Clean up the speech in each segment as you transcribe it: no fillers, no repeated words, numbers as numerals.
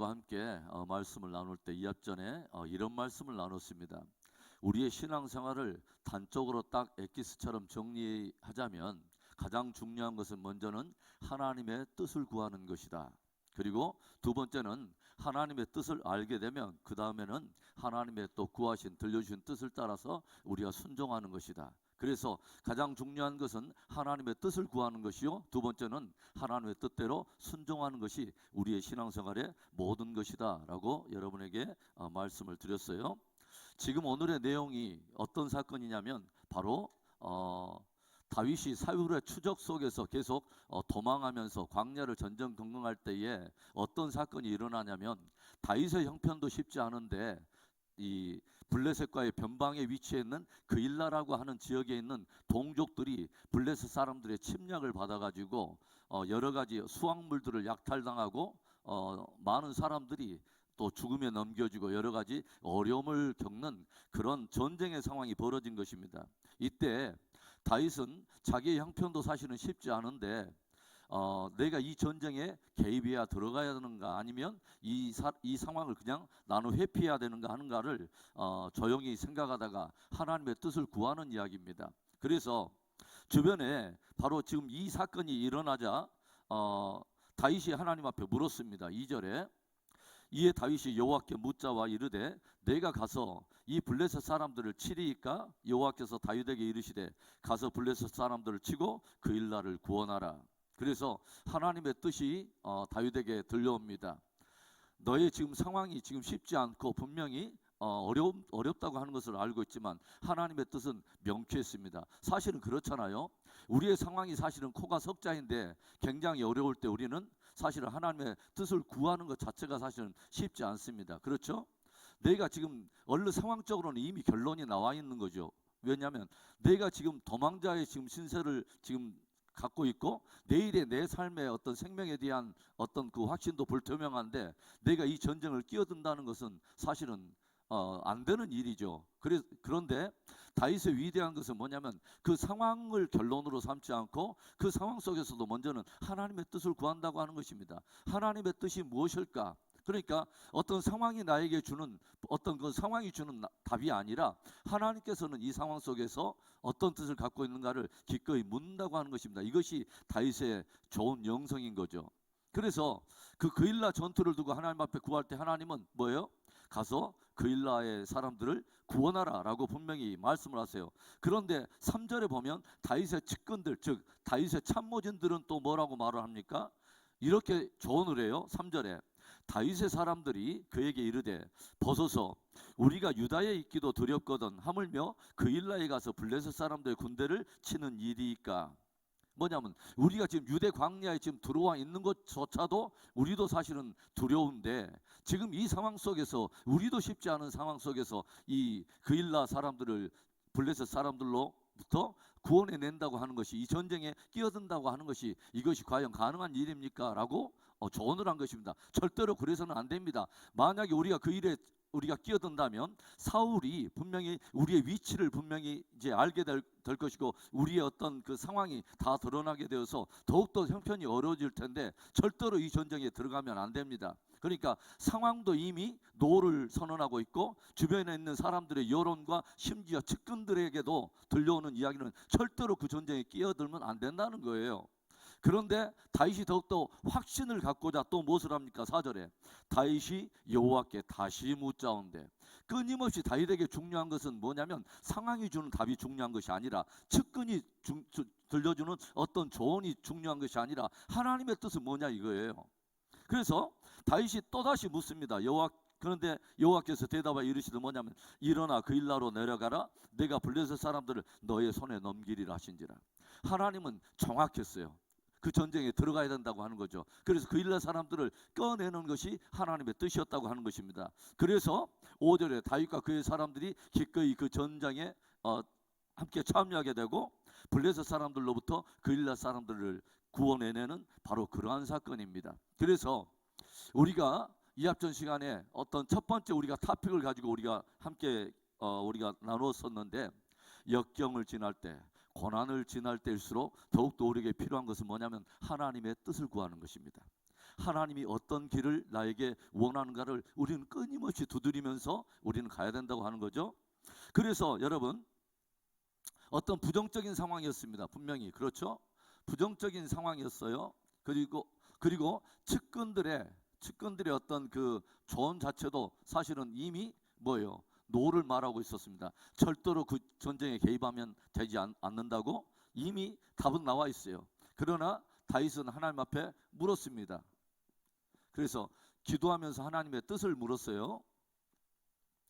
여러분과 함께 말씀을 나눌 때 2학 전에 이런 말씀을 나눴습니다. 우리의 신앙생활을 단적으로 딱 엑기스처럼 정리하자면 가장 중요한 것은 먼저는 하나님의 뜻을 구하는 것이다. 그리고 두 번째는 하나님의 뜻을 알게 되면 그 다음에는 하나님의 또 구하신 들려주신 뜻을 따라서 우리가 순종하는 것이다. 그래서 가장 중요한 것은 하나님의 뜻을 구하는 것이요, 두 번째는 하나님의 뜻대로 순종하는 것이 우리의 신앙생활의 모든 것이다 라고 여러분에게 말씀을 드렸어요. 지금 오늘의 내용이 어떤 사건이냐면 바로 다윗이 사울의 추적 속에서 계속 도망하면서 광야를 전전긍긍할 때에 어떤 사건이 일어나냐면, 다윗의 형편도 쉽지 않은데 이 블레셋과의 변방에 위치해 있는 그일라라고 하는 지역에 있는 동족들이 블레셋 사람들의 침략을 받아가지고 여러 가지 수확물들을 약탈당하고 많은 사람들이 또 죽음에 넘겨지고 여러 가지 어려움을 겪는 그런 전쟁의 상황이 벌어진 것입니다. 이때 다윗은 자기의 형편도 사실은 쉽지 않은데 내가 이 전쟁에 개입해야 들어가야 되는가, 아니면 이 상황을 그냥 나는 회피해야 되는가 하는가를 조용히 생각하다가 하나님의 뜻을 구하는 이야기입니다. 그래서 주변에 바로 지금 이 사건이 일어나자 다윗이 하나님 앞에 물었습니다. 2절에 이에 다윗이 여호와께 묻자와 이르되 내가 가서 이 블레셋 사람들을 치리이까? 여호와께서 다윗에게 이르시되 가서 블레셋 사람들을 치고 그일라를 구원하라. 그래서 하나님의 뜻이 다윗에게 들려옵니다. 너의 지금 상황이 지금 쉽지 않고 분명히 어렵다고 하는 것을 알고 있지만 하나님의 뜻은 명쾌했습니다. 사실은 그렇잖아요. 우리의 상황이 사실은 코가 석자인데 굉장히 어려울 때 우리는 사실은 하나님의 뜻을 구하는 것 자체가 사실은 쉽지 않습니다. 그렇죠? 내가 지금 얼른 상황적으로는 이미 결론이 나와 있는 거죠. 왜냐하면 내가 지금 도망자의 지금 신세를 지금 갖고 있고 내일의 내 삶의 어떤 생명에 대한 어떤 그 확신도 불투명한데 내가 이 전쟁을 끼어든다는 것은 사실은 안 되는 일이죠. 그런데 다윗의 위대한 것은 뭐냐면 그 상황을 결론으로 삼지 않고 그 상황 속에서도 먼저는 하나님의 뜻을 구한다고 하는 것입니다. 하나님의 뜻이 무엇일까? 그러니까 어떤 상황이 나에게 주는 어떤 그 상황이 주는 답이 아니라 하나님께서는 이 상황 속에서 어떤 뜻을 갖고 있는가를 기꺼이 묻는다고 하는 것입니다. 이것이 다윗의 좋은 영성인 거죠. 그래서 그 그일라 전투를 두고 하나님 앞에 구할 때 하나님은 뭐예요? 가서 그일라의 사람들을 구원하라 라고 분명히 말씀을 하세요. 그런데 3절에 보면 다윗의 측근들, 즉 다윗의 참모진들은 또 뭐라고 말을 합니까? 이렇게 조언을 해요. 3절에 다윗의 사람들이 그에게 이르되 벗어서 우리가 유다에 있기도 두렵거든 하물며 그일라에 가서 블레셋 사람들의 군대를 치는 일이니까. 뭐냐면 우리가 지금 유대 광야에 지금 들어와 있는 것조차도 우리도 사실은 두려운데 지금 이 상황 속에서 우리도 쉽지 않은 상황 속에서 이 그일라 사람들을 블레셋 사람들로부터 구원해낸다고 하는 것이, 이 전쟁에 끼어든다고 하는 것이 이것이 과연 가능한 일입니까? 라고 조언을 한 것입니다. 절대로 그래서는 안 됩니다. 만약에 우리가 그 일에 우리가 끼어든다면 사울이 분명히 우리의 위치를 분명히 이제 알게 될 것이고 우리의 어떤 그 상황이 다 드러나게 되어서 더욱더 형편이 어려워질 텐데 절대로 이 전쟁에 들어가면 안 됩니다. 그러니까 상황도 이미 노를 선언하고 있고 주변에 있는 사람들의 여론과 심지어 측근들에게도 들려오는 이야기는 절대로 그 전쟁에 끼어들면 안 된다는 거예요. 그런데 다윗이 더욱더 확신을 갖고자 또 무엇을 합니까? 4절에 다윗이 여호와께 다시 묻자온대. 끊임없이 다윗에게 중요한 것은 뭐냐면 상황이 주는 답이 중요한 것이 아니라 측근이 들려주는 어떤 조언이 중요한 것이 아니라 하나님의 뜻은 뭐냐 이거예요. 그래서 다윗이 또다시 묻습니다. 그런데 여호와께서 대답하여 이르시되 뭐냐면 일어나 그일라로 내려가라. 내가 블레셋 사람들을 너의 손에 넘기리라 하신지라. 하나님은 정확했어요. 그 전쟁에 들어가야 된다고 하는 거죠. 그래서 그일라 사람들을 꺼내는 것이 하나님의 뜻이었다고 하는 것입니다. 그래서 5절에 다윗과 그의 사람들이 기꺼이 그 전장에 함께 참여하게 되고 블레셋 사람들로부터 그일라 사람들을 구원해내는 바로 그러한 사건입니다. 그래서 우리가 이합전 시간에 어떤 첫 번째 우리가 토픽을 가지고 우리가 함께 우리가 나누었었는데, 역경을 지날 때, 고난을 지날 때일수록 더욱더 우리에게 필요한 것은 뭐냐면 하나님의 뜻을 구하는 것입니다. 하나님이 어떤 길을 나에게 원하는가를 우리는 끊임없이 두드리면서 우리는 가야 된다고 하는 거죠. 그래서 여러분, 어떤 부정적인 상황이었습니다. 분명히 그렇죠. 부정적인 상황이었어요. 그리고 측근들의 어떤 그 조언 자체도 사실은 이미 뭐예요? 노를 말하고 있었습니다. 절대로 그 전쟁에 개입하면 되지 않는다고 이미 답은 나와 있어요. 그러나 다윗은 하나님 앞에 물었습니다. 그래서 기도하면서 하나님의 뜻을 물었어요.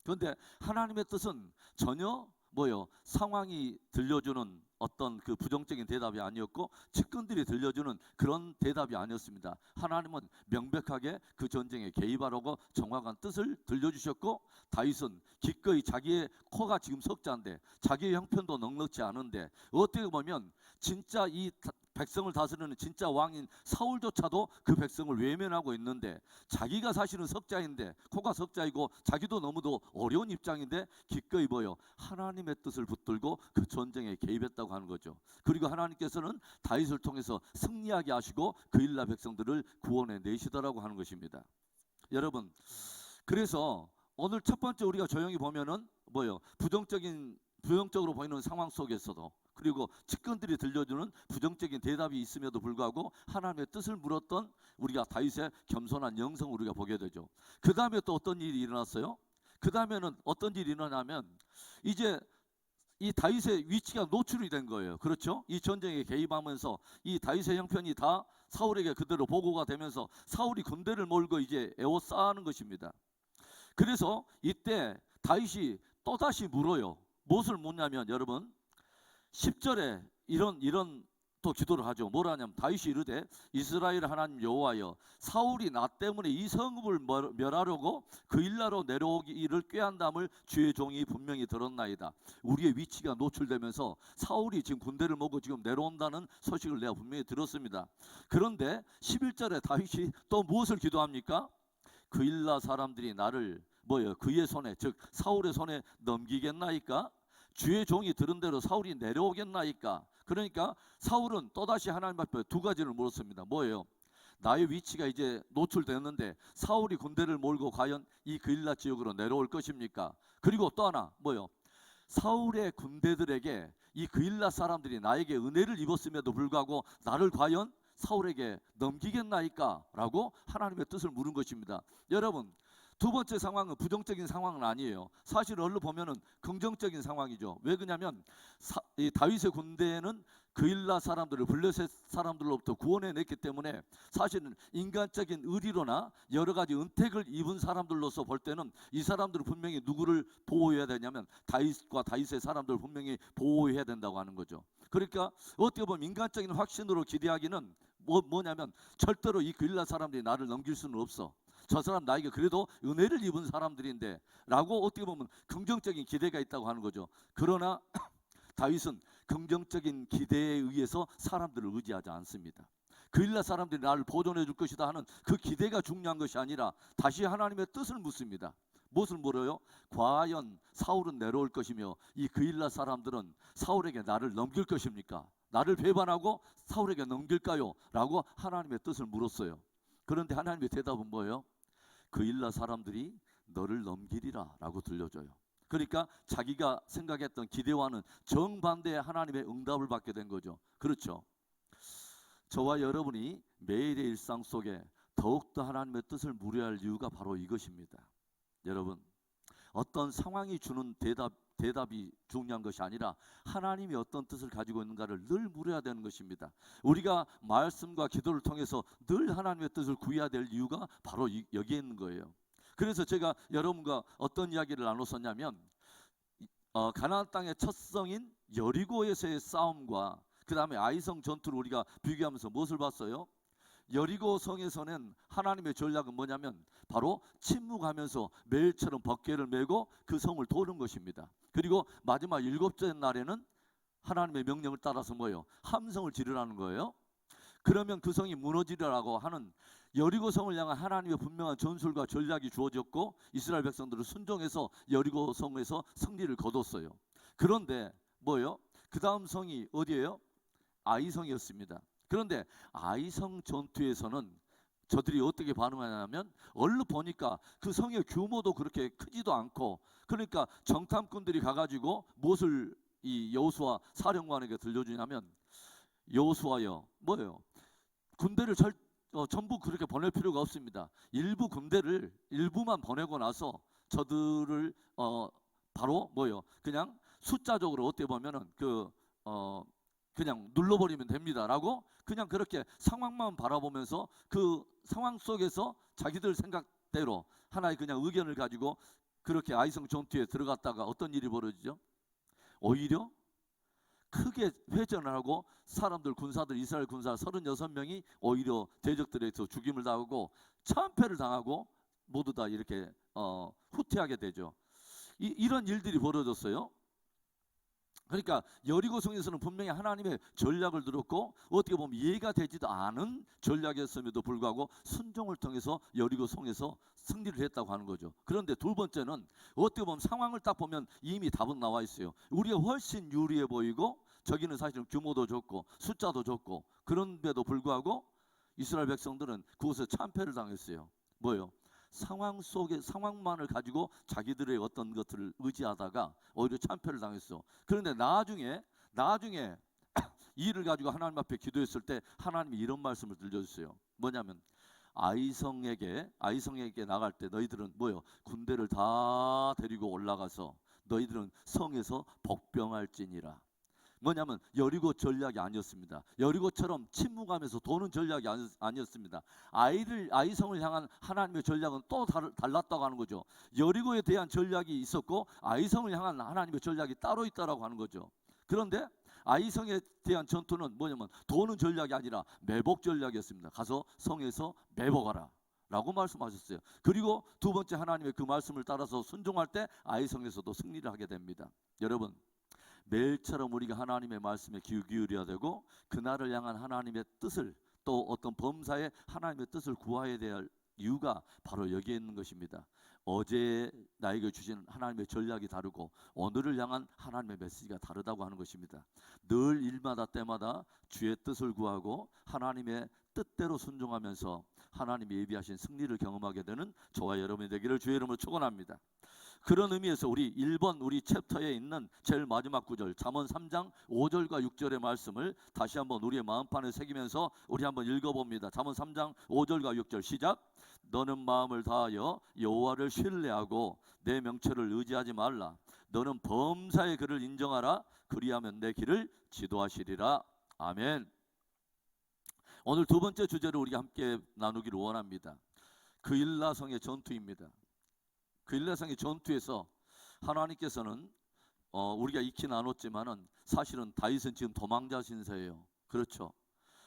그런데 하나님의 뜻은 전혀 뭐요? 상황이 들려주는 어떤 그 부정적인 대답이 아니었고 측근들이 들려주는 그런 대답이 아니었습니다. 하나님은 명백하게 그 전쟁에 개입하라고 정확한 뜻을 들려주셨고, 다윗은 기꺼이 자기의 코가 지금 석자인데 자기의 형편도 넉넉지 않은데 어떻게 보면 진짜 이 백성을 다스리는 진짜 왕인 사울조차도 그 백성을 외면하고 있는데 자기가 사실은 석자인데 코가 석자이고 자기도 너무도 어려운 입장인데 기꺼이 뭐요? 하나님의 뜻을 붙들고 그 전쟁에 개입했다고 하는 거죠. 그리고 하나님께서는 다윗을 통해서 승리하게 하시고 그일라 백성들을 구원해 내시더라고 하는 것입니다. 여러분, 그래서 오늘 첫 번째 우리가 조용히 보면은 뭐요? 부정적으로 보이는 상황 속에서도, 그리고 측근들이 들려주는 부정적인 대답이 있음에도 불구하고 하나님의 뜻을 물었던 우리가 다윗의 겸손한 영성을 우리가 보게 되죠. 그 다음에 또 어떤 일이 일어났어요? 그 다음에는 어떤 일이 일어나면 이제 이 다윗의 위치가 노출이 된 거예요. 그렇죠? 이 전쟁에 개입하면서 이 다윗의 형편이 다 사울에게 그대로 보고가 되면서 사울이 군대를 몰고 이제 에워싸는 것입니다. 그래서 이때 다윗이 또다시 물어요. 무엇을 묻냐면 여러분, 10절에 이런 또 기도를 하죠. 뭐라 하냐면 다윗이 이르되 이스라엘 하나님 여호와여, 사울이 나 때문에 이 성읍을 멸하려고 그일라로 내려오기를 꾀한담을 주의 종이 분명히 들었나이다. 우리의 위치가 노출되면서 사울이 지금 군대를 몰고 지금 내려온다는 소식을 내가 분명히 들었습니다. 그런데 11절에 다윗이 또 무엇을 기도합니까? 그일라 사람들이 나를 그의 손에, 즉 사울의 손에 넘기겠나이까? 주의 종이 들은 대로 사울이 내려오겠나이까? 그러니까 사울은 또다시 하나님 앞에 두 가지를 물었습니다. 뭐예요? 나의 위치가 이제 노출됐는데 사울이 군대를 몰고 과연 이 그일라 지역으로 내려올 것입니까? 그리고 또 하나 뭐예요? 사울의 군대들에게 이 그일라 사람들이 나에게 은혜를 입었음에도 불구하고 나를 과연 사울에게 넘기겠나이까? 라고 하나님의 뜻을 물은 것입니다. 여러분, 두 번째 상황은 부정적인 상황은 아니에요. 사실 얼른 보면은 긍정적인 상황이죠. 왜 그러냐면 이 다윗의 군대는 그일라 사람들을 블레셋 사람들로부터 구원해냈기 때문에 사실은 인간적인 의리로나 여러 가지 은택을 입은 사람들로서 볼 때는 이 사람들은 분명히 누구를 보호해야 되냐면 다윗과 다윗의 사람들을 분명히 보호해야 된다고 하는 거죠. 그러니까 어떻게 보면 인간적인 확신으로 기대하기는 뭐냐면 절대로 이 그일라 사람들이 나를 넘길 수는 없어. 저 사람 나에게 그래도 은혜를 입은 사람들인데 라고 어떻게 보면 긍정적인 기대가 있다고 하는 거죠. 그러나 다윗은 긍정적인 기대에 의해서 사람들을 의지하지 않습니다. 그일라 사람들이 나를 보존해 줄 것이다 하는 그 기대가 중요한 것이 아니라 다시 하나님의 뜻을 묻습니다. 무엇을 물어요? 과연 사울은 내려올 것이며 이 그일라 사람들은 사울에게 나를 넘길 것입니까? 나를 배반하고 사울에게 넘길까요? 라고 하나님의 뜻을 물었어요. 그런데 하나님의 대답은 뭐예요? 그일라 사람들이 너를 넘기리라 라고 들려줘요. 그러니까 자기가 생각했던 기대와는 정반대의 하나님의 응답을 받게 된 거죠. 그렇죠? 저와 여러분이 매일의 일상 속에 더욱더 하나님의 뜻을 물어야 할 이유가 바로 이것입니다. 여러분, 어떤 상황이 주는 대답이 중요한 것이 아니라 하나님이 어떤 뜻을 가지고 있는가를 늘 물어야 되는 것입니다. 우리가 말씀과 기도를 통해서 늘 하나님의 뜻을 구해야 될 이유가 바로 여기에 있는 거예요. 그래서 제가 여러분과 어떤 이야기를 나눴었냐면 가나안 땅의 첫 성인 여리고에서의 싸움과 그 다음에 아이성 전투를 우리가 비교하면서 무엇을 봤어요? 여리고 성에서는 하나님의 전략은 뭐냐면 바로 침묵하면서 매일처럼 번개를 메고 그 성을 도는 것입니다. 그리고 마지막 7째 날에는 하나님의 명령을 따라서 뭐예요? 함성을 지르라는 거예요. 그러면 그 성이 무너지리라고 하는 여리고 성을 향한 하나님의 분명한 전술과 전략이 주어졌고 이스라엘 백성들은 순종해서 여리고 성에서 승리를 거뒀어요. 그런데 뭐예요? 그 다음 성이 어디예요? 아이성이었습니다. 그런데 아이성 전투에서는 저들이 어떻게 반응하냐면 얼른 보니까 그 성의 규모도 그렇게 크지도 않고, 그러니까 정탐꾼들이 가가지고 무엇을 이 여호수아 사령관에게 들려주냐면, 여호수아여, 뭐예요? 군대를 전부 그렇게 보낼 필요가 없습니다. 일부 군대를 일부만 보내고 나서 저들을 바로 뭐예요? 그냥 숫자적으로 어떻게 보면은 그냥 눌러버리면 됩니다라고, 그냥 그렇게 상황만 바라보면서 그 상황 속에서 자기들 생각대로 하나의 그냥 의견을 가지고 그렇게 아이성 전투에 들어갔다가 어떤 일이 벌어지죠? 오히려 크게 회전을 하고 사람들, 군사들, 이스라엘 군사 36명이 오히려 대적들에서 죽임을 당하고 참패를 당하고 모두 다 이렇게 후퇴하게 되죠. 이런 일들이 벌어졌어요. 그러니까 여리고성에서는 분명히 하나님의 전략을 들었고 어떻게 보면 이해가 되지도 않은 전략이었음에도 불구하고 순종을 통해서 여리고성에서 승리를 했다고 하는 거죠. 그런데 두 번째는 어떻게 보면 상황을 딱 보면 이미 답은 나와 있어요. 우리가 훨씬 유리해 보이고 저기는 사실은 규모도 적고 숫자도 적고, 그런데도 불구하고 이스라엘 백성들은 그곳에 참패를 당했어요. 뭐예요? 상황 속에 상황만을 가지고 자기들의 어떤 것들을 의지하다가 오히려 참패를 당했어. 그런데 나중에 이 일을 가지고 하나님 앞에 기도했을 때 하나님이 이런 말씀을 들려주세요. 뭐냐면 아이성에게 나갈 때 너희들은 뭐요? 군대를 다 데리고 올라가서 너희들은 성에서 복병할지니라. 뭐냐면 여리고 전략이 아니었습니다. 여리고처럼 침묵하면서 도는 전략이 아니었습니다. 아이성을 향한 하나님의 전략은 또 달랐다고 하는 거죠. 여리고에 대한 전략이 있었고 아이성을 향한 하나님의 전략이 따로 있다라고 하는 거죠. 그런데 아이성에 대한 전투는 뭐냐면 도는 전략이 아니라 매복 전략이었습니다. 가서 성에서 매복하라 라고 말씀하셨어요. 그리고 두 번째, 하나님의 그 말씀을 따라서 순종할 때 아이성에서도 승리를 하게 됩니다. 여러분, 매일처럼 우리가 하나님의 말씀에 귀 기울여야 되고 그날을 향한 하나님의 뜻을, 또 어떤 범사에 하나님의 뜻을 구해야 될 이유가 바로 여기에 있는 것입니다. 어제 나에게 주신 하나님의 전략이 다르고 오늘을 향한 하나님의 메시지가 다르다고 하는 것입니다. 늘 일마다 때마다 주의 뜻을 구하고 하나님의 뜻대로 순종하면서 하나님이 예비하신 승리를 경험하게 되는 저와 여러분이 되기를 주의 이름으로 축원합니다. 그런 의미에서 우리 1번 우리 챕터에 있는 제일 마지막 구절 잠언 3장 5절과 6절의 말씀을 다시 한번 우리의 마음판에 새기면서 우리 한번 읽어봅니다. 잠언 3장 5절과 6절 시작. 너는 마음을 다하여 여호와를 신뢰하고 내 명철을 의지하지 말라. 너는 범사의 그를 인정하라. 그리하면 내 길을 지도하시리라. 아멘. 오늘 두 번째 주제를 우리가 함께 나누기를 원합니다. 그일라성의 전투입니다. 그일라성의 전투에서 하나님께서는 우리가 익히 나눴지만은 사실은 다윗은 지금 도망자 신세예요. 그렇죠.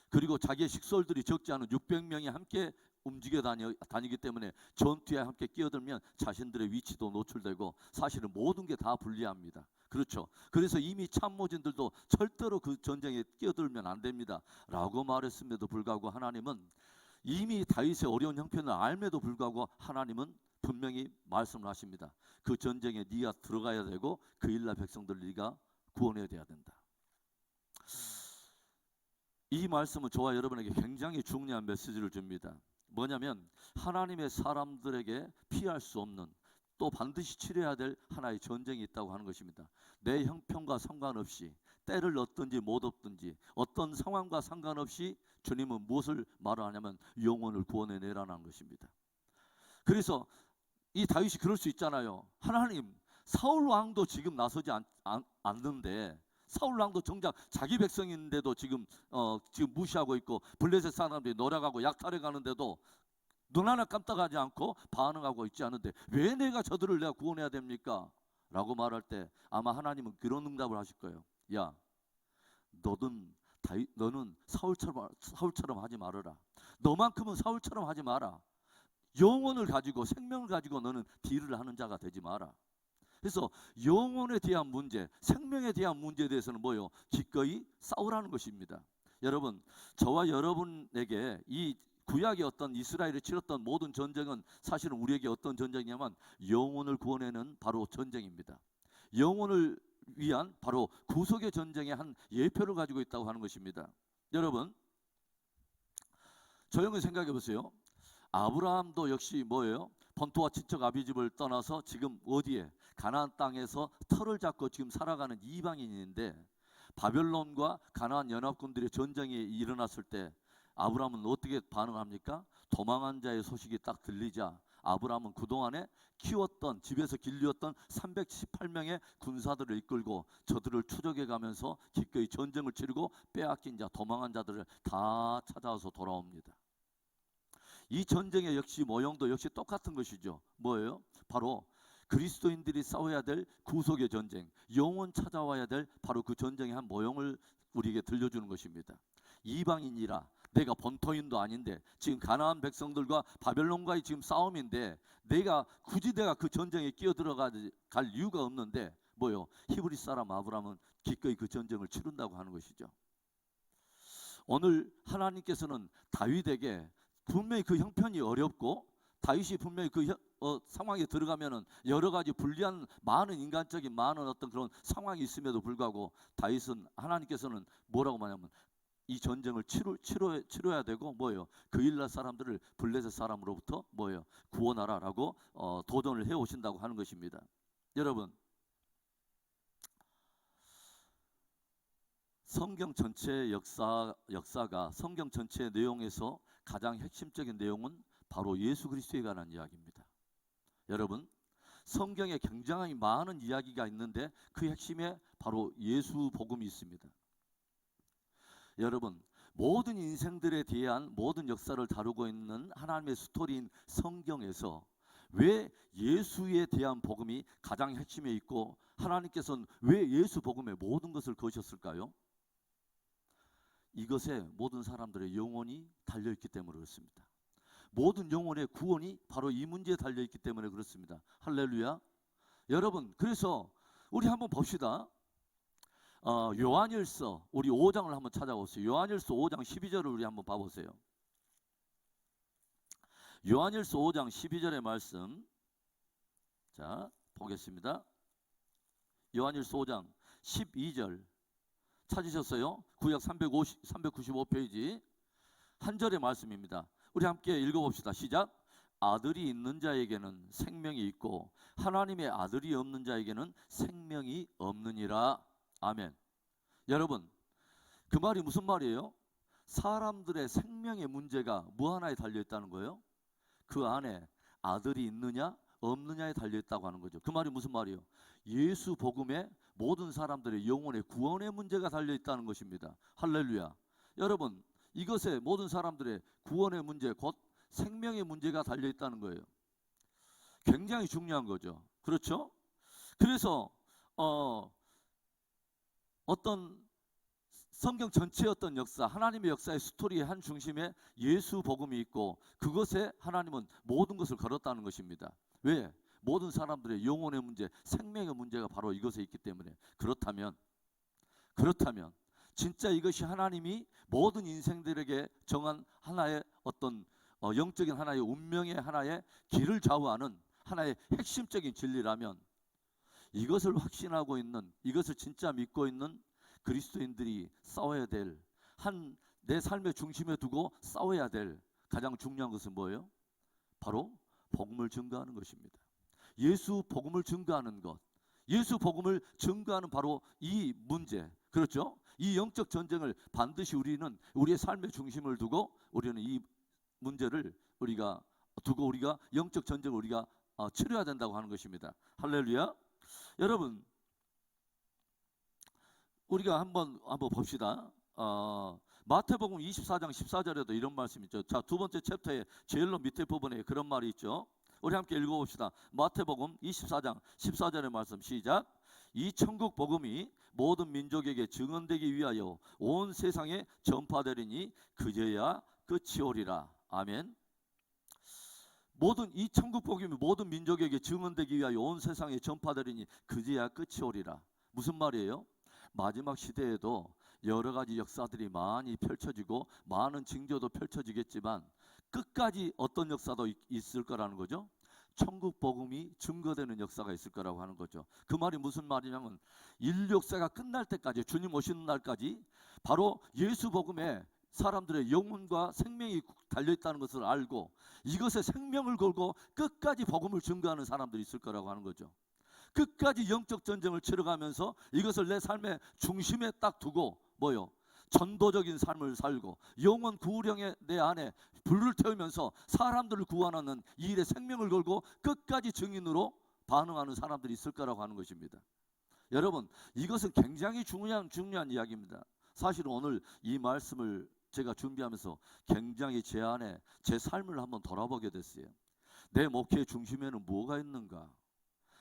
그리고 자기의 식솔들이 적지 않은 600명이 함께 움직여 다니기 때문에 전투에 함께 끼어들면 자신들의 위치도 노출되고 사실은 모든 게 다 불리합니다. 그렇죠. 그래서 이미 참모진들도 절대로 그 전쟁에 끼어들면 안 됩니다 라고 말했음에도 불구하고 하나님은 이미 다윗의 어려운 형편을 알면도 불구하고 하나님은 분명히 말씀을 하십니다. 그 전쟁에 네가 들어가야 되고 그일라 백성들 네가 구원해야 돼야 된다. 이 말씀은 저와 여러분에게 굉장히 중요한 메시지를 줍니다. 뭐냐면 하나님의 사람들에게 피할 수 없는, 또 반드시 치러야 될 하나의 전쟁이 있다고 하는 것입니다. 내 형편과 상관없이, 때를 얻든지 못 얻든지, 어떤 상황과 상관없이 주님은 무엇을 말하냐면 영혼을 구원해내라는 것입니다. 그래서 이 다윗이 그럴 수 있잖아요. 하나님, 사울 왕도 지금 나서지 않는데, 사울 왕도 정작 자기 백성인데도 지금 무시하고 있고 블레셋 사람들이 노력하고 약탈해 가는데도 눈 하나 깜빡하지 않고 반응하고 있지 않은데 왜 내가 저들을 내가 구원해야 됩니까? 라고 말할 때 아마 하나님은 그런 응답을 하실 거예요. 야, 너는 사울처럼 하지 말아라. 너만큼은 사울처럼 하지 마라. 영혼을 가지고, 생명을 가지고 너는 딜을 하는 자가 되지 마라. 그래서 영혼에 대한 문제, 생명에 대한 문제에 대해서는 뭐요? 기꺼이 싸우라는 것입니다. 여러분, 저와 여러분에게 이 구약의 어떤 이스라엘이 치렀던 모든 전쟁은 사실은 우리에게 어떤 전쟁이냐면 영혼을 구원하는 바로 전쟁입니다. 영혼을 위한 바로 구속의 전쟁의 한 예표를 가지고 있다고 하는 것입니다. 여러분, 조용히 생각해 보세요. 아브라함도 역시 뭐예요? 본토와 친척 아비집을 떠나서 지금 어디에? 가나안 땅에서 터를 잡고 지금 살아가는 이방인인데, 바벨론과 가나안 연합군들의 전쟁이 일어났을 때 아브라함은 어떻게 반응합니까? 도망한 자의 소식이 딱 들리자 아브라함은 그동안에 키웠던, 집에서 길렀던 318명의 군사들을 이끌고 저들을 추적해 가면서 기꺼이 전쟁을 치르고 빼앗긴 자, 도망한 자들을 다 찾아와서 돌아옵니다. 이 전쟁의 역시 모형도 역시 똑같은 것이죠. 뭐예요? 바로 그리스도인들이 싸워야 될 구속의 전쟁, 영원 찾아와야 될 바로 그 전쟁의 한 모형을 우리에게 들려주는 것입니다. 이방인이라, 내가 본토인도 아닌데 지금 가나안 백성들과 바벨론과의 지금 싸움인데 굳이 내가 그 전쟁에 끼어들어갈 이유가 없는데 뭐요? 히브리 사람 아브라함은 기꺼이 그 전쟁을 치른다고 하는 것이죠. 오늘 하나님께서는 다윗에게 분명히 그 형편이 어렵고 다윗이 분명히 그 상황에 들어가면은 여러 가지 불리한 많은 인간적인 많은 어떤 그런 상황이 있음에도 불구하고 다윗은 하나님께서는 뭐라고 말하냐면 이 전쟁을 치러야 되고 뭐예요? 그 일날 사람들을 블레셋 사람으로부터 뭐예요? 구원하라라고 도전을 해 오신다고 하는 것입니다. 여러분, 성경 전체의 역사가 성경 전체의 내용에서 가장 핵심적인 내용은 바로 예수 그리스도에 관한 이야기입니다. 여러분, 성경에 굉장히 많은 이야기가 있는데 그 핵심에 바로 예수 복음이 있습니다. 여러분, 모든 인생들에 대한 모든 역사를 다루고 있는 하나님의 스토리인 성경에서 왜 예수에 대한 복음이 가장 핵심에 있고 하나님께서는 왜 예수 복음에 모든 것을 거셨을까요? 이것에 모든 사람들의 영혼이 달려있기 때문에 그렇습니다. 모든 영혼의 구원이 바로 이 문제에 달려있기 때문에 그렇습니다. 할렐루야. 여러분, 그래서 우리 한번 봅시다. 요한일서 우리 5장을 한번 찾아보세요. 요한일서 5장 12절을 우리 한번 봐보세요. 요한일서 5장 12절의 말씀, 자 보겠습니다. 요한일서 5장 12절 찾으셨어요? 구약 395페이지 한 절의 말씀입니다. 우리 함께 읽어봅시다. 시작. 아들이 있는 자에게는 생명이 있고 하나님의 아들이 없는 자에게는 생명이 없느니라. 아멘. 여러분, 그 말이 무슨 말이에요? 사람들의 생명의 문제가 뭐 하나에 달려있다는 거예요? 그 안에 아들이 있느냐 없느냐에 달려있다고 하는 거죠. 그 말이 무슨 말이에요? 예수 복음에 모든 사람들의 영혼의 구원의 문제가 달려있다는 것입니다. 할렐루야. 여러분, 이것에 모든 사람들의 구원의 문제, 곧 생명의 문제가 달려있다는 거예요. 굉장히 중요한 거죠. 그렇죠? 그래서 어떤 성경 전체의 어떤 역사, 하나님의 역사의 스토리의 한 중심에 예수 복음이 있고 그것에 하나님은 모든 것을 걸었다는 것입니다. 왜? 모든 사람들의 영혼의 문제, 생명의 문제가 바로 이것에 있기 때문에. 그렇다면 진짜 이것이 하나님이 모든 인생들에게 정한 하나의 어떤 영적인 하나의 운명의 하나의 길을 좌우하는 하나의 핵심적인 진리라면 이것을 확신하고 있는, 이것을 진짜 믿고 있는 그리스도인들이 싸워야 될, 내 삶의 중심에 두고 싸워야 될 가장 중요한 것은 뭐예요? 바로 복음을 증거하는 것입니다. 예수 복음을 증거하는 것, 예수 복음을 증거하는 바로 이 문제, 그렇죠? 이 영적 전쟁을 반드시 우리는 우리의 삶의 중심을 두고 우리는 이 문제를 우리가 영적 전쟁을 우리가 치러야 된다고 하는 것입니다. 할렐루야. 여러분, 우리가 한번 봅시다. 마태복음 24장 14절에도 이런 말씀이 있죠. 자, 두 번째 챕터의 제일 밑에 부분에 그런 말이 있죠. 우리 함께 읽어봅시다. 마태복음 24장 14절의 말씀 시작. 이 천국 복음이 모든 민족에게 증언되기 위하여 온 세상에 전파되리니 그제야 끝이 오리라. 아멘. 이 천국 복음이 모든 민족에게 증언되기 위하여 온 세상에 전파되리니 그제야 끝이 오리라. 무슨 말이에요? 마지막 시대에도 여러 가지 역사들이 많이 펼쳐지고 많은 징조도 펼쳐지겠지만 끝까지 어떤 역사도 있을 거라는 거죠. 천국 복음이 증거되는 역사가 있을 거라고 하는 거죠. 그 말이 무슨 말이냐면 인류 역사가 끝날 때까지, 주님 오시는 날까지 바로 예수 복음에 사람들의 영혼과 생명이 달려있다는 것을 알고 이것에 생명을 걸고 끝까지 복음을 증거하는 사람들이 있을 거라고 하는 거죠. 끝까지 영적 전쟁을 치러가면서 이것을 내 삶의 중심에 딱 두고 뭐요? 전도적인 삶을 살고 영혼 구령의 내 안에 불을 태우면서 사람들을 구원하는 이 일에 생명을 걸고 끝까지 증인으로 반응하는 사람들이 있을 거라고 하는 것입니다. 여러분, 이것은 굉장히 중요한 이야기입니다. 사실은 오늘 이 말씀을 제가 준비하면서 굉장히 제 안에 제 삶을 한번 돌아보게 됐어요. 내 목회의 중심에는 뭐가 있는가?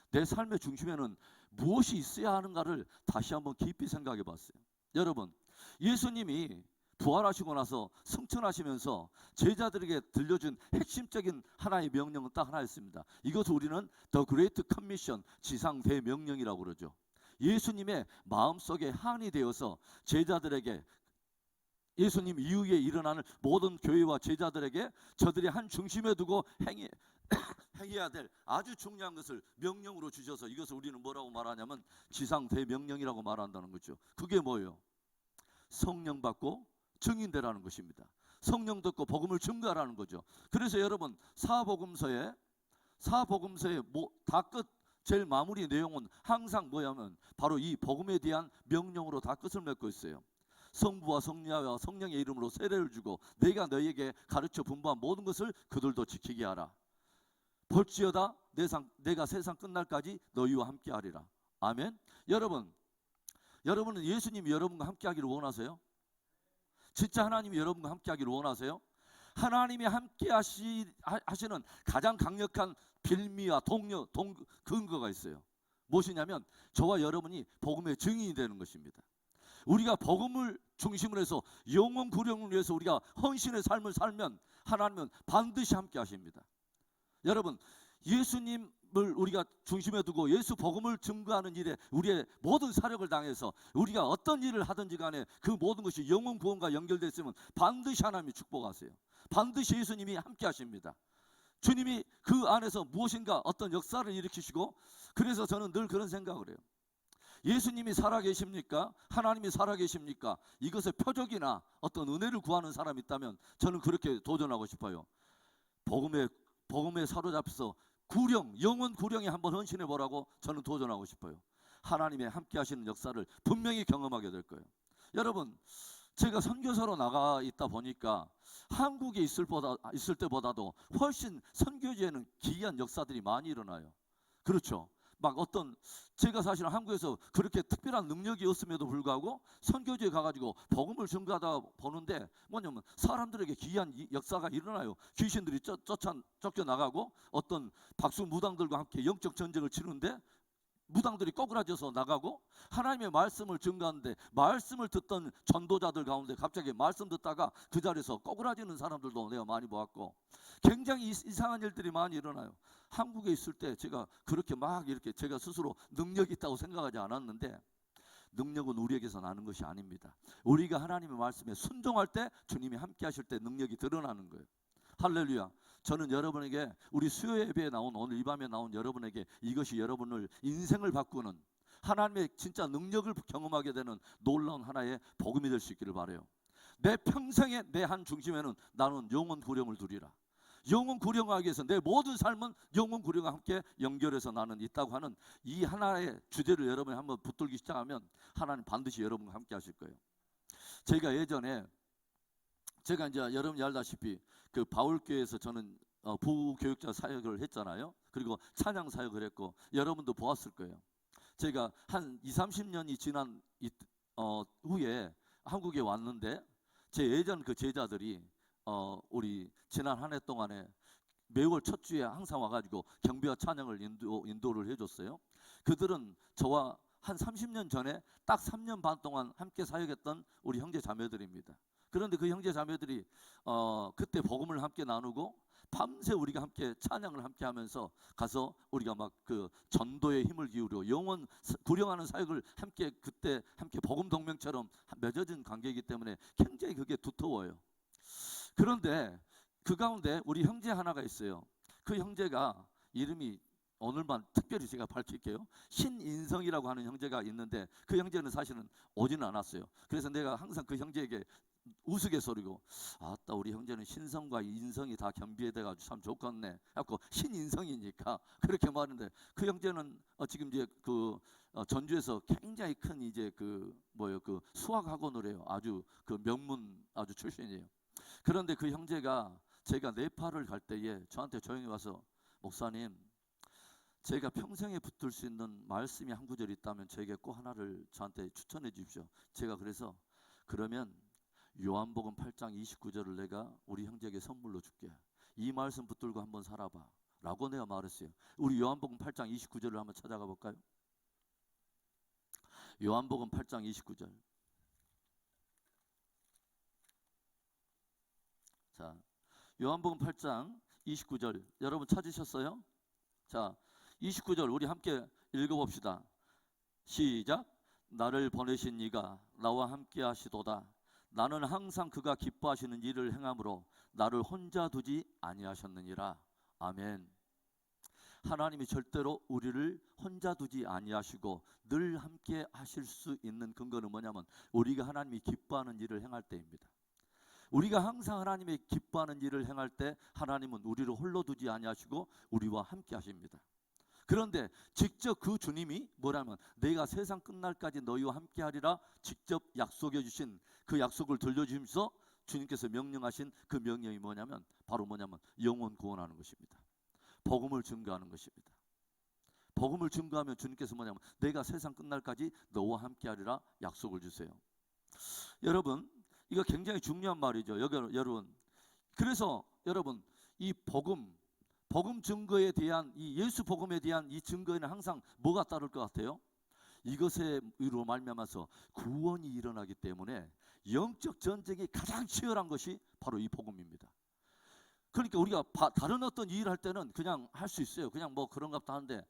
내 삶의 중심에는 무엇이 있어야 하는가를 다시 한번 깊이 생각해 봤어요. 여러분, 예수님이 부활하시고 나서 승천하시면서 제자들에게 들려준 핵심적인 하나의 명령은 딱 하나였습니다. 이것을 우리는 The Great Commission, 지상 대명령이라고 그러죠. 예수님의 마음속에 한이 되어서 제자들에게 예수님 이후에 일어나는 모든 교회와 제자들에게 저들이 한 중심에 두고 행해야 될 아주 중요한 것을 명령으로 주셔서 이것을 우리는 뭐라고 말하냐면 지상 대명령이라고 말한다는 거죠. 그게 뭐예요? 성령 받고 증인되라는 것입니다. 성령 듣고 복음을 증거하라는 거죠. 그래서 여러분 사복음서의 다 끝 제일 마무리 내용은 항상 뭐냐면 바로 이 복음에 대한 명령으로 다 끝을 맺고 있어요. 성부와 성자와 성령의 이름으로 세례를 주고 내가 너희에게 가르쳐 분부한 모든 것을 그들도 지키게 하라. 볼지어다 내가 세상 끝날까지 너희와 함께 하리라. 아멘. 여러분은 예수님이 여러분과 함께 하기를 원하세요? 진짜 하나님이 여러분과 함께 하기를 원하세요? 하나님이 함께 하시는 가장 강력한 빌미와 근거가 있어요. 무엇이냐면 저와 여러분이 복음의 증인이 되는 것입니다. 우리가 복음을 중심으로 해서 영혼 구령을 위해서 우리가 헌신의 삶을 살면 하나님은 반드시 함께 하십니다. 여러분, 예수님을 우리가 중심에 두고 예수 복음을 증거하는 일에 우리의 모든 사력을 당해서 우리가 어떤 일을 하든지 간에 그 모든 것이 영혼 구원과 연결되어 있으면 반드시 하나님이 축복하세요. 반드시 예수님이 함께 하십니다. 주님이 그 안에서 무엇인가 어떤 역사를 일으키시고, 그래서 저는 늘 그런 생각을 해요. 예수님이 살아계십니까? 하나님이 살아계십니까? 이것의 표적이나 어떤 은혜를 구하는 사람이 있다면 저는 그렇게 도전하고 싶어요. 복음에 사로잡혀서 영혼 구령에 한번 헌신해 보라고 저는 도전하고 싶어요. 하나님의 함께 하시는 역사를 분명히 경험하게 될 거예요. 여러분, 제가 선교사로 나가 있다 보니까 한국에 있을 때보다도 훨씬 선교지에는 기이한 역사들이 많이 일어나요. 그렇죠. 제가 사실은 한국에서 그렇게 특별한 능력이 없음에도 불구하고 선교지에 가가지고 복음을 증거하다 보는데 뭐냐면 사람들에게 기이한 역사가 일어나요. 귀신들이 쫓겨나가고 어떤 박수 무당들과 함께 영적 전쟁을 치르는데 무당들이 꼬꾸라져서 나가고, 하나님의 말씀을 증거하는데 말씀을 듣던 전도자들 가운데 갑자기 말씀 듣다가 그 자리에서 꼬꾸라지는 사람들도 내가 많이 보았고, 굉장히 이상한 일들이 많이 일어나요. 한국에 있을 때 제가 그렇게 이렇게 제가 스스로 능력이 있다고 생각하지 않았는데, 능력은 우리에게서 나는 것이 아닙니다. 우리가 하나님의 말씀에 순종할 때 주님이 함께 하실 때 능력이 드러나는 거예요. 할렐루야. 저는 여러분에게 우리 수요 예배에 나온 오늘 이 밤에 나온 여러분에게 이것이 여러분을 인생을 바꾸는 하나님의 진짜 능력을 경험하게 되는 놀라운 하나의 복음이 될 수 있기를 바라요. 내 평생에 내 한 중심에는 나는 영혼 구령을 두리라. 영혼 구령하기 위해서 내 모든 삶은 영혼 구령과 함께 연결해서 나는 있다고 하는 이 하나의 주제를 여러분이 한번 붙들기 시작하면 하나님 반드시 여러분과 함께 하실 거예요. 제가 예전에 이제 여러분이 알다시피 그 바울교회에서 저는 부교육자 사역을 했잖아요. 그리고 찬양 사역을 했고 여러분도 보았을 거예요. 제가 한 20-30년이 지난 후에 한국에 왔는데 제 예전 그 제자들이 우리 지난 한 해 동안에 매월 첫 주에 항상 와가지고 경배와 찬양을 인도를 해줬어요. 그들은 저와 한 30년 전에 딱 3년 반 동안 함께 사역했던 우리 형제 자매들입니다. 그런데 그 형제 자매들이 그때 복음을 함께 나누고 밤새 우리가 함께 찬양을 함께 하면서 가서 우리가 막 그 전도에 힘을 기울여 영혼 구령하는 사역을 그때 함께 복음 동맹처럼 맺어진 관계이기 때문에 굉장히 그게 두터워요. 그런데 그 가운데 우리 형제 하나가 있어요. 그 형제가 이름이 오늘만 특별히 제가 밝힐게요. 신인성이라고 하는 형제가 있는데 그 형제는 사실은 오지는 않았어요. 그래서 내가 항상 그 형제에게 우스갯소리고, 아따 우리 형제는 신성과 인성이 다 겸비해돼가지고 참 좋겠네. 하고 신인성이니까 그렇게 말하는데, 그 형제는 지금 이제 전주에서 굉장히 큰 이제 그 수학 학원을 해요. 아주 그 명문 아주 출신이에요. 그런데 그 형제가 제가 네팔을 갈 때에 저한테 조용히 와서, 목사님, 제가 평생에 붙들 수 있는 말씀이 한 구절 있다면 저에게 꼭 하나를 저한테 추천해 주십시오. 제가 그래서, 그러면 요한복음 8장 29절을 내가 우리 형제에게 선물로 줄게. 이 말씀 붙들고 한번 살아봐 라고 내가 말했어요. 우리 요한복음 8장 29절을 한번 찾아가 볼까요? 요한복음 8장 29절. 자, 요한복음 8장 29절 여러분 찾으셨어요? 자, 29절 우리 함께 읽어봅시다. 시작. 나를 보내신 이가 나와 함께 하시도다. 나는 항상 그가 기뻐하시는 일을 행함으로 나를 혼자 두지 아니하셨느니라. 아멘. 하나님이 절대로 우리를 혼자 두지 아니하시고 늘 함께 하실 수 있는 근거는 뭐냐면, 우리가 하나님이 기뻐하는 일을 행할 때입니다. 우리가 항상 하나님이 기뻐하는 일을 행할 때 하나님은 우리를 홀로 두지 아니하시고 우리와 함께 하십니다. 그런데 직접 그 주님이 뭐라면, 내가 세상 끝날까지 너희와 함께 하리라 직접 약속해 주신 그 약속을 들려주시면서 주님께서 명령하신 그 명령이 뭐냐면, 바로 뭐냐면 영혼 구원하는 것입니다. 복음을 증거하는 것입니다. 복음을 증거하면 주님께서 뭐냐면, 내가 세상 끝날까지 너와 함께 하리라 약속을 주세요. 여러분, 이거 굉장히 중요한 말이죠. 여러분, 그래서 여러분, 이 복음 증거에 대한, 이 예수 복음에 대한 이 증거에는 항상 뭐가 따를 것 같아요? 이것에 이로 말미암아서 구원이 일어나기 때문에 영적 전쟁이 가장 치열한 것이 바로 이 복음입니다. 그러니까 우리가 다른 어떤 일을 할 때는 그냥 할 수 있어요. 그냥 뭐 그런가 보다 하는데,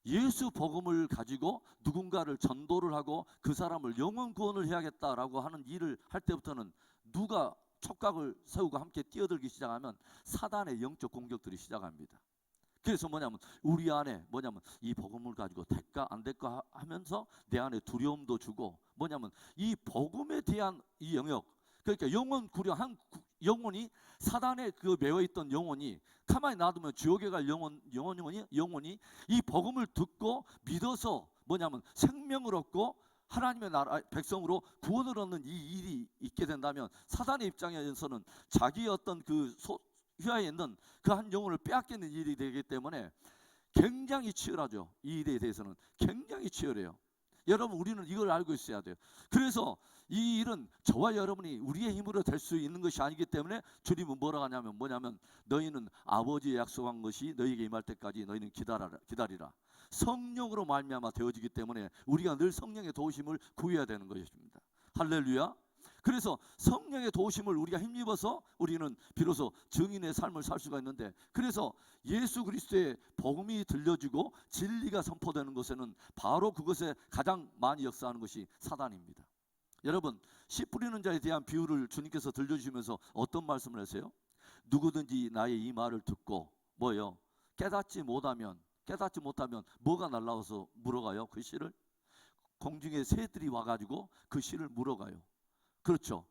예수 복음을 가지고 누군가를 전도를 하고 그 사람을 영혼 구원을 해야겠다라고 하는 일을 할 때부터는 누가 촉각을 세우고 함께 뛰어들기 시작하면 사단의 영적 공격들이 시작합니다. 그래서 뭐냐면, 우리 안에 뭐냐면 이 복음을 가지고 될까 안 될까 하면서 내 안에 두려움도 주고, 뭐냐면 이 복음에 대한 이 영역, 그러니까 영혼 구려한 영혼이, 사단에 그 매어있던 영혼이 가만히 놔두면 지옥에 갈 영혼이 이 복음을 듣고 믿어서 뭐냐면 생명을 얻고 하나님의 나라 백성으로 구원을 얻는 이 일이 있게 된다면, 사단의 입장에서는 자기의 어떤 그 휘하에 있는 그 한 영혼을 빼앗기는 일이 되기 때문에 굉장히 치열하죠. 이 일에 대해서는 굉장히 치열해요. 여러분, 우리는 이걸 알고 있어야 돼요. 그래서 이 일은 저와 여러분이 우리의 힘으로 될 수 있는 것이 아니기 때문에 주님은 뭐라고 하냐면, 뭐냐면 너희는 아버지의 약속한 것이 너희에게 임할 때까지 너희는 기다리라. 성령으로 말미암아 되어지기 때문에 우리가 늘 성령의 도우심을 구해야 되는 것입니다. 할렐루야. 그래서 성령의 도우심을 우리가 힘입어서 우리는 비로소 증인의 삶을 살 수가 있는데, 그래서 예수 그리스도의 복음이 들려지고 진리가 선포되는 곳에는 바로 그것에 가장 많이 역사하는 것이 사단입니다. 여러분, 씨 뿌리는 자에 대한 비유를 주님께서 들려주시면서 어떤 말씀을 하세요? 누구든지 나의 이 말을 듣고 뭐요? 깨닫지 못하면 뭐가 날라와서 물어가요? 그 씨를? 공중에 새들이 와가지고 그 씨를 물어가요. 그렇죠.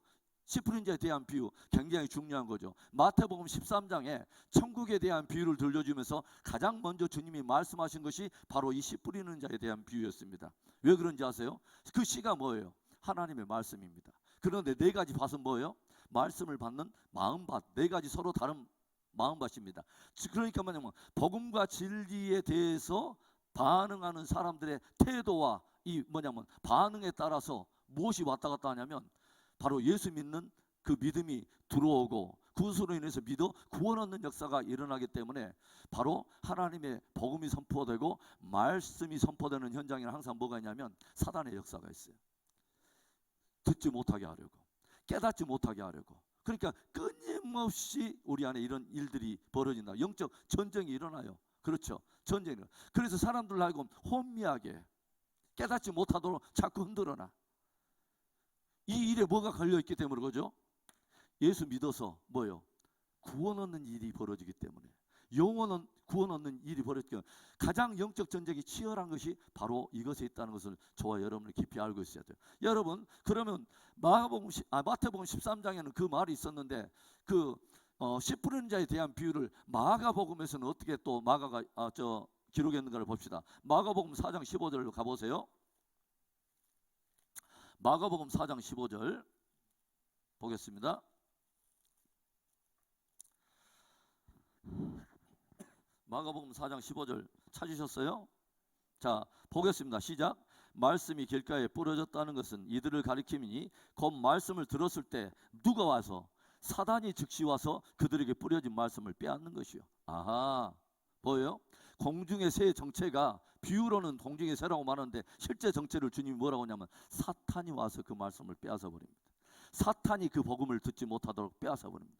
씨 뿌린 자에 대한 비유 굉장히 중요한 거죠. 마태복음 13장에 천국에 대한 비유를 들려주면서 가장 먼저 주님이 말씀하신 것이 바로 이 씨 뿌리는 자에 대한 비유였습니다. 왜 그런지 아세요? 그 씨가 뭐예요? 하나님의 말씀입니다. 그런데 네 가지 밭은 뭐예요? 말씀을 받는 마음밭, 네 가지 서로 다른 마음밭입니다. 그러니까 뭐냐면 복음과 진리에 대해서 반응하는 사람들의 태도와 이 뭐냐면 반응에 따라서 무엇이 왔다 갔다 하냐면, 바로 예수 믿는 그 믿음이 들어오고 그것으로 인해서 믿어 구원 얻는 역사가 일어나기 때문에, 바로 하나님의 복음이 선포되고 말씀이 선포되는 현장에는 항상 뭐가 있냐면 사단의 역사가 있어요. 듣지 못하게 하려고, 깨닫지 못하게 하려고. 그러니까 끊임없이 우리 안에 이런 일들이 벌어진다. 영적 전쟁이 일어나요. 그렇죠. 전쟁이 일어나. 그래서 사람들 알고 혼미하게 깨닫지 못하도록 자꾸 흔들어놔. 이 일에 뭐가 걸려있기 때문에 그죠? 예수 믿어서 뭐예요? 구원 얻는 일이 벌어지기 때문에. 영혼은 구원 얻는 일이 벌어졌고, 가장 영적 전쟁이 치열한 것이 바로 이것에 있다는 것을 저와 여러분이 깊이 알고 있어야 돼요. 여러분, 그러면 마태복음 13장에는 그 말이 있었는데, 그 씨 뿌리는 자에 대한 비유를 마가복음에서는 어떻게 또 마가가 기록했는가를 봅시다. 마가복음 4장 15절로 가보세요. 마가복음 4장 15절 보겠습니다. 마가복음 4장 15절 찾으셨어요? 자, 보겠습니다. 시작. 말씀이 길가에 뿌려졌다는 것은 이들을 가리킴이니 곧 말씀을 들었을 때 누가 와서 사단이 즉시 와서 그들에게 뿌려진 말씀을 빼앗는 것이요. 아하, 뭐예요? 공중의 새의 정체가 비유로는 공중의 새라고 말하는데 실제 정체를 주님이 뭐라고 하냐면 사탄이 와서 그 말씀을 빼앗아 버립니다. 사탄이 그 복음을 듣지 못하도록 빼앗아 버립니다.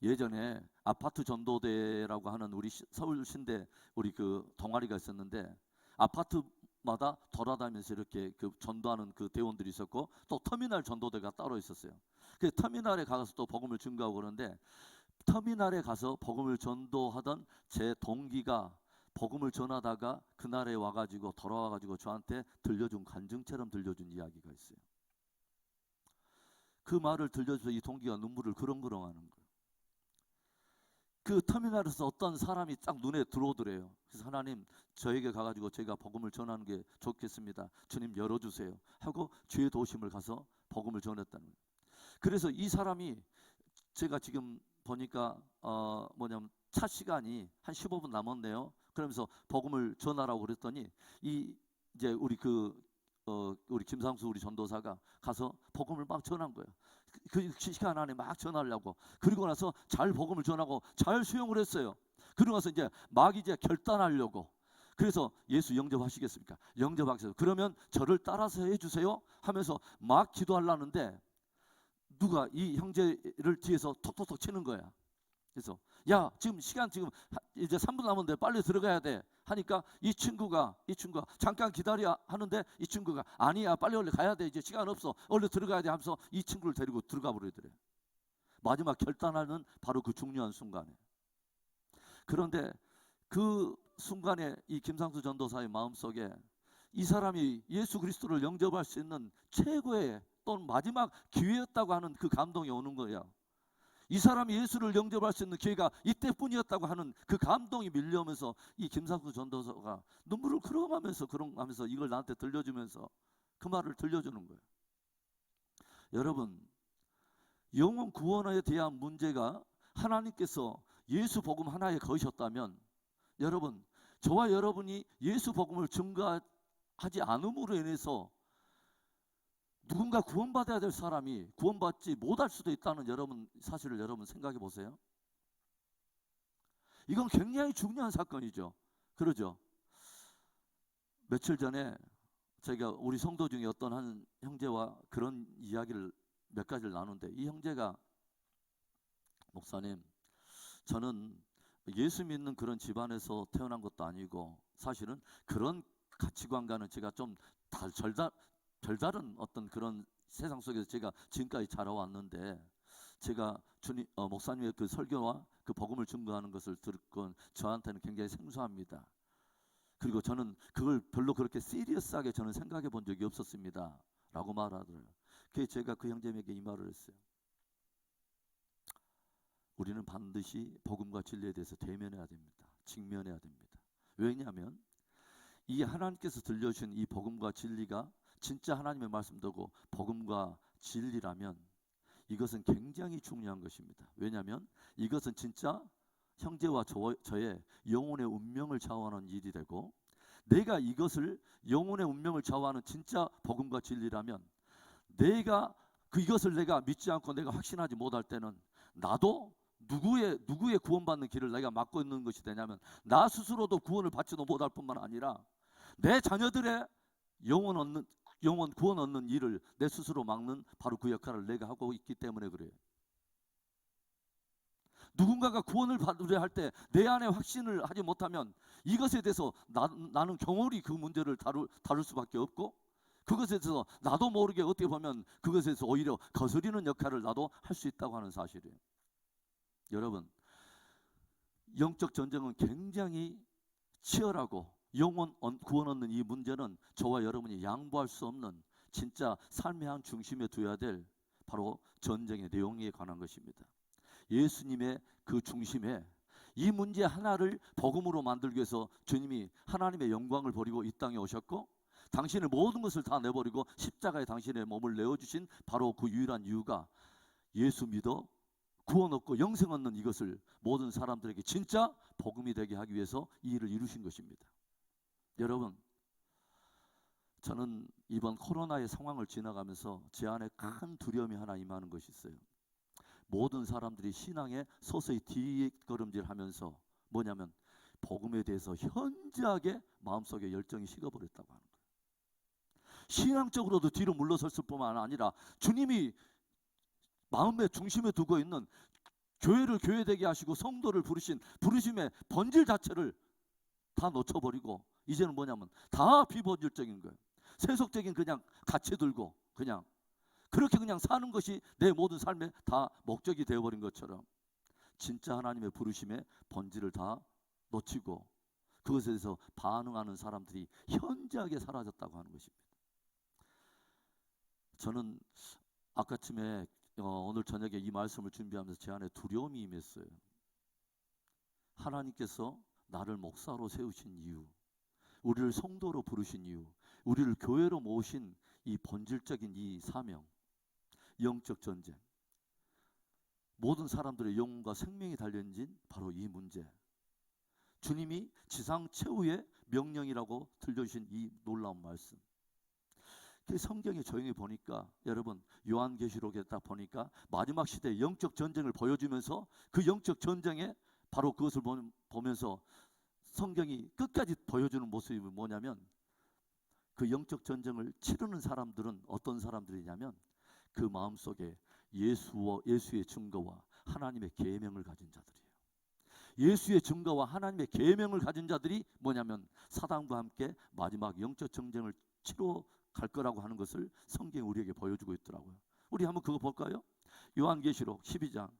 예전에 아파트 전도대라고 하는 우리 서울 신대 우리 그 동아리가 있었는데, 아파트마다 돌아다니면서 이렇게 그 전도하는 그 대원들이 있었고, 또 터미널 전도대가 따로 있었어요. 그 터미널에 가서 또 복음을 증거하고 그러는데, 터미널에 가서 복음을 전도하던 제 동기가 복음을 전하다가 그날에 와가지고 돌아와가지고 저한테 들려준 간증처럼 들려준 이야기가 있어요. 그 말을 들려줘서 이 동기가 눈물을 그렁그렁 하는 거예요. 그 터미널에서 어떤 사람이 딱 눈에 들어오더래요. 그래서 하나님, 저에게 가가지고 제가 복음을 전하는 게 좋겠습니다. 주님 열어주세요 하고 주의 도심을 가서 복음을 전했다는 거예요. 그래서 이 사람이, 제가 지금 보니까 차 시간이 한 15분 남았네요. 그러면서 복음을 전하라고 그랬더니 이제 우리 김상수 우리 전도사가 가서 복음을 막 전한 거예요. 그 시간 안에 막 전하려고. 그리고 나서 잘 복음을 전하고 잘 수용을 했어요. 그러고 나서 이제 결단하려고. 그래서 예수 영접하시겠습니까? 영접하겠어요. 그러면 저를 따라서 해주세요 하면서 막 기도하려는데, 누가 이 형제를 뒤에서 톡톡톡 치는 거야. 그래서 야, 지금 시간 이제 3분 남았는데 빨리 들어가야 돼 하니까 이 친구가 잠깐 기다려 하는데, 이 친구가 아니야, 빨리 얼른 가야 돼, 이제 시간 없어, 얼른 들어가야 돼 하면서 이 친구를 데리고 들어가 버리더래. 마지막 결단하는 바로 그 중요한 순간에. 그런데 그 순간에 이 김상수 전도사의 마음속에 이 사람이 예수 그리스도를 영접할 수 있는 최고의 또는 마지막 기회였다고 하는 그 감동이 오는 거예요. 이 사람이 예수를 영접할 수 있는 기회가 이때뿐이었다고 하는 그 감동이 밀려오면서 이 김상수 전도사가 눈물을 그렁하면서 이걸 나한테 들려주면서 그 말을 들려주는 거예요. 여러분, 영혼 구원에 대한 문제가 하나님께서 예수 복음 하나에 거하셨다면, 여러분, 저와 여러분이 예수 복음을 증거하지 않음으로 인해서 누군가 구원받아야 될 사람이 구원받지 못할 수도 있다는 사실을 여러분 생각해 보세요. 이건 굉장히 중요한 사건이죠. 그러죠? 며칠 전에 제가 우리 성도 중에 어떤 한 형제와 그런 이야기를 몇 가지를 나누는데, 이 형제가, 목사님, 저는 예수 믿는 그런 집안에서 태어난 것도 아니고 사실은 그런 가치관과는 제가 좀 별다른 어떤 그런 세상 속에서 제가 지금까지 자라왔는데, 제가 목사님의 그 설교와 그 복음을 증거하는 것을 듣고 저한테는 굉장히 생소합니다. 그리고 저는 그걸 별로 그렇게 시리어스하게 저는 생각해 본 적이 없었습니다 라고 말하더라고요. 그래서 제가 그 형제에게 이 말을 했어요. 우리는 반드시 복음과 진리에 대해서 대면해야 됩니다. 직면해야 됩니다. 왜냐하면 이 하나님께서 들려주신 이 복음과 진리가 진짜 하나님의 말씀되고 복음과 진리라면 이것은 굉장히 중요한 것입니다. 왜냐하면 이것은 진짜 형제와 저의 영혼의 운명을 좌우하는 일이 되고, 내가 이것을 영혼의 운명을 좌우하는 진짜 복음과 진리라면, 이것을 내가 믿지 않고 내가 확신하지 못할 때는 나도 누구의 구원받는 길을 내가 막고 있는 것이 되냐면, 나 스스로도 구원을 받지도 못할 뿐만 아니라 내 자녀들의 영혼 구원 얻는 일을 내 스스로 막는 바로 그 역할을 내가 하고 있기 때문에 그래요. 누군가가 구원을 받으려 할 때 내 안에 확신을 하지 못하면 이것에 대해서 나는 경홀히 그 문제를 다룰 수밖에 없고, 그것에 대해서 나도 모르게 어떻게 보면 그것에 대해서 오히려 거스리는 역할을 나도 할 수 있다고 하는 사실이에요. 여러분, 영적 전쟁은 굉장히 치열하고 영혼 구원 얻는 이 문제는 저와 여러분이 양보할 수 없는 진짜 삶의 한 중심에 둬야 될 바로 전쟁의 내용에 관한 것입니다. 예수님의 그 중심에 이 문제 하나를 복음으로 만들기 위해서 주님이 하나님의 영광을 버리고 이 땅에 오셨고 당신의 모든 것을 다 내버리고 십자가에 당신의 몸을 내어주신 바로 그 유일한 이유가 예수 믿어 구원 얻고 영생 얻는 이것을 모든 사람들에게 진짜 복음이 되게 하기 위해서 이 일을 이루신 것입니다. 여러분, 저는 이번 코로나의 상황을 지나가면서 제 안에 큰 두려움이 하나 임하는 것이 있어요. 모든 사람들이 신앙에 서서히 뒷걸음질하면서 뭐냐면 복음에 대해서 현저하게 마음속에 열정이 식어버렸다고 하는 거예요. 신앙적으로도 뒤로 물러섰을 뿐만 아니라 주님이 마음의 중심에 두고 있는 교회를 교회되게 하시고 성도를 부르신 부르심의 본질 자체를 다 놓쳐버리고 이제는 뭐냐면 다 비본질적인 거예요. 세속적인 그냥 가치 들고 그냥 그렇게 그냥 사는 것이 내 모든 삶의 다 목적이 되어버린 것처럼 진짜 하나님의 부르심의 본질을 다 놓치고 그것에 대해서 반응하는 사람들이 현저하게 사라졌다고 하는 것입니다. 저는 아까쯤에 오늘 저녁에 이 말씀을 준비하면서 제 안에 두려움이 임했어요. 하나님께서 나를 목사로 세우신 이유, 우리를 성도로 부르신 이유, 우리를 교회로 모으신 이 본질적인 이 사명, 영적 전쟁, 모든 사람들의 영혼과 생명이 달려있는 바로 이 문제, 주님이 지상 최후의 명령이라고 들려주신 이 놀라운 말씀. 성경에 조용히 보니까 여러분 요한계시록에 딱 보니까 마지막 시대의 영적 전쟁을 보여주면서 그 영적 전쟁에 바로 그것을 보면서 성경이 끝까지 보여주는 모습이 뭐냐면 그 영적 전쟁을 치르는 사람들은 어떤 사람들이냐면 그 마음속에 예수의 증거와 하나님의 계명을 가진 자들이에요. 예수의 증거와 하나님의 계명을 가진 자들이 뭐냐면 사단과 함께 마지막 영적 전쟁을 치러 갈 거라고 하는 것을 성경이 우리에게 보여주고 있더라고요. 우리 한번 그거 볼까요? 요한계시록 12장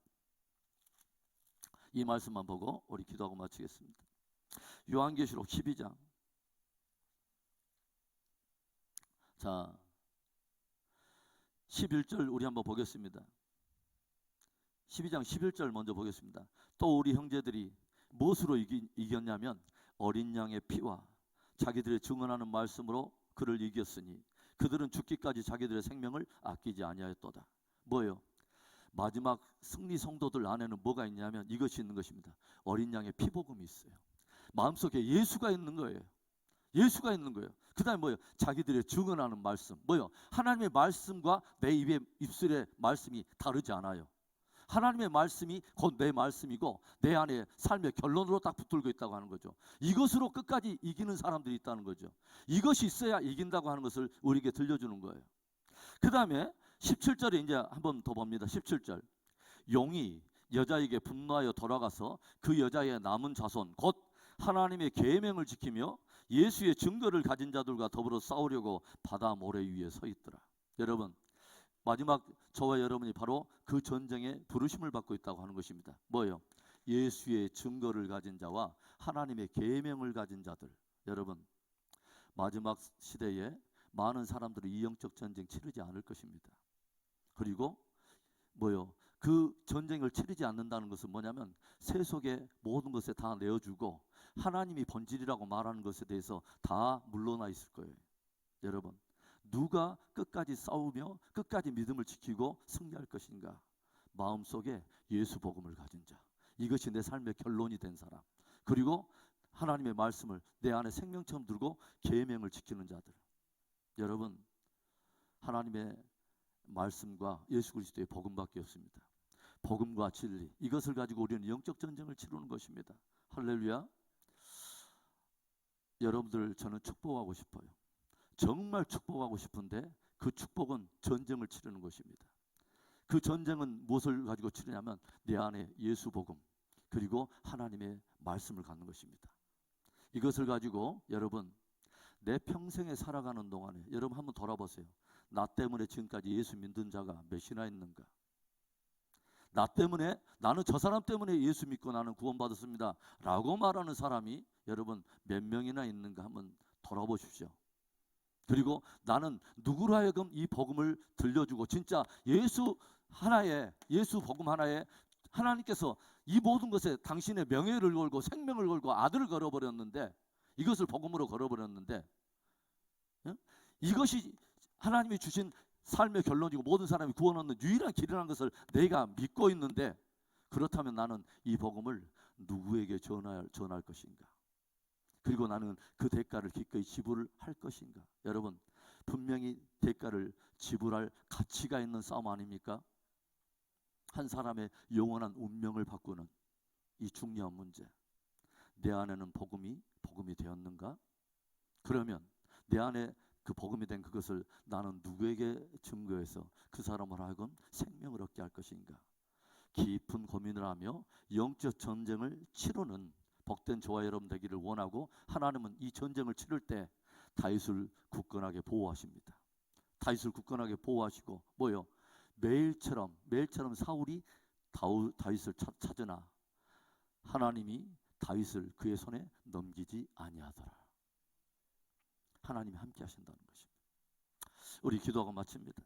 이 말씀만 보고 우리 기도하고 마치겠습니다. 요한계시록 12장 자 11절 우리 한번 보겠습니다. 12장 11절 먼저 보겠습니다. 또 우리 형제들이 무엇으로 이겼냐면 어린 양의 피와 자기들의 증언하는 말씀으로 그를 이겼으니 그들은 죽기까지 자기들의 생명을 아끼지 아니하였도다. 뭐예요? 마지막 승리 성도들 안에는 뭐가 있냐면 이것이 있는 것입니다. 어린 양의 피복음이 있어요. 마음속에 예수가 있는 거예요. 예수가 있는 거예요. 그 다음에 뭐예요? 자기들의 증언하는 말씀. 뭐예요? 하나님의 말씀과 내 입술의 말씀이 다르지 않아요. 하나님의 말씀이 곧 내 말씀이고 내 안에 삶의 결론으로 딱 붙들고 있다고 하는 거죠. 이것으로 끝까지 이기는 사람들이 있다는 거죠. 이것이 있어야 이긴다고 하는 것을 우리에게 들려주는 거예요. 그 다음에 17절에 이제 한번 더 봅니다. 17절 용이 여자에게 분노하여 돌아가서 그 여자의 남은 자손 곧 하나님의 계명을 지키며 예수의 증거를 가진 자들과 더불어 싸우려고 바다 모래 위에 서 있더라. 여러분 마지막 저와 여러분이 바로 그 전쟁에 부르심을 받고 있다고 하는 것입니다. 뭐예요? 예수의 증거를 가진 자와 하나님의 계명을 가진 자들. 여러분 마지막 시대에 많은 사람들이 이 영적 전쟁 치르지 않을 것입니다. 그리고 뭐요? 그 전쟁을 치르지 않는다는 것은 뭐냐면 세속의 모든 것에 다 내어주고 하나님이 본질이라고 말하는 것에 대해서 다 물러나 있을 거예요. 여러분 누가 끝까지 싸우며 끝까지 믿음을 지키고 승리할 것인가? 마음속에 예수 복음을 가진 자, 이것이 내 삶의 결론이 된 사람, 그리고 하나님의 말씀을 내 안에 생명처럼 들고 계명을 지키는 자들. 여러분 하나님의 말씀과 예수 그리스도의 복음밖에 없습니다. 복음과 진리, 이것을 가지고 우리는 영적 전쟁을 치르는 것입니다. 할렐루야. 여러분들 저는 축복하고 싶어요. 정말 축복하고 싶은데 그 축복은 전쟁을 치르는 것입니다. 그 전쟁은 무엇을 가지고 치르냐면 내 안에 예수 복음 그리고 하나님의 말씀을 갖는 것입니다. 이것을 가지고 여러분 내 평생에 살아가는 동안에 여러분 한번 돌아보세요. 나 때문에 지금까지 예수 믿는 자가 몇이나 있는가? 나 때문에, 나는 저 사람 때문에 예수 믿고 나는 구원받았습니다 라고 말하는 사람이 여러분 몇 명이나 있는가 한번 돌아보십시오. 그리고 나는 누구로 하여금 이 복음을 들려주고 진짜 예수 복음 하나에 하나님께서 이 모든 것에 당신의 명예를 걸고 생명을 걸고 아들을 걸어버렸는데, 이것을 복음으로 걸어버렸는데, 이것이 하나님이 주신 삶의 결론이고 모든 사람이 구원 얻는 유일한 길이라는 것을 내가 믿고 있는데, 그렇다면 나는 이 복음을 누구에게 전할 것인가? 그리고 나는 그 대가를 기꺼이 지불할 것인가? 여러분, 분명히 대가를 지불할 가치가 있는 싸움 아닙니까? 한 사람의 영원한 운명을 바꾸는 이 중요한 문제. 내 안에는 복음이 되었는가? 그러면 내 안에 그 복음이 된 그것을 나는 누구에게 증거해서 그 사람을 하여금 생명을 얻게 할 것인가? 깊은 고민을 하며 영적 전쟁을 치르는 복된 저와 여러분 되기를 원하고, 하나님은 이 전쟁을 치를 때 다윗을 굳건하게 보호하십니다. 다윗을 굳건하게 보호하시고 뭐요? 매일처럼 사울이 다윗을 찾으나 하나님이 다윗을 그의 손에 넘기지 아니하더라. 하나님이 함께 하신다는 것입니다. 우리 기도하고 마칩니다.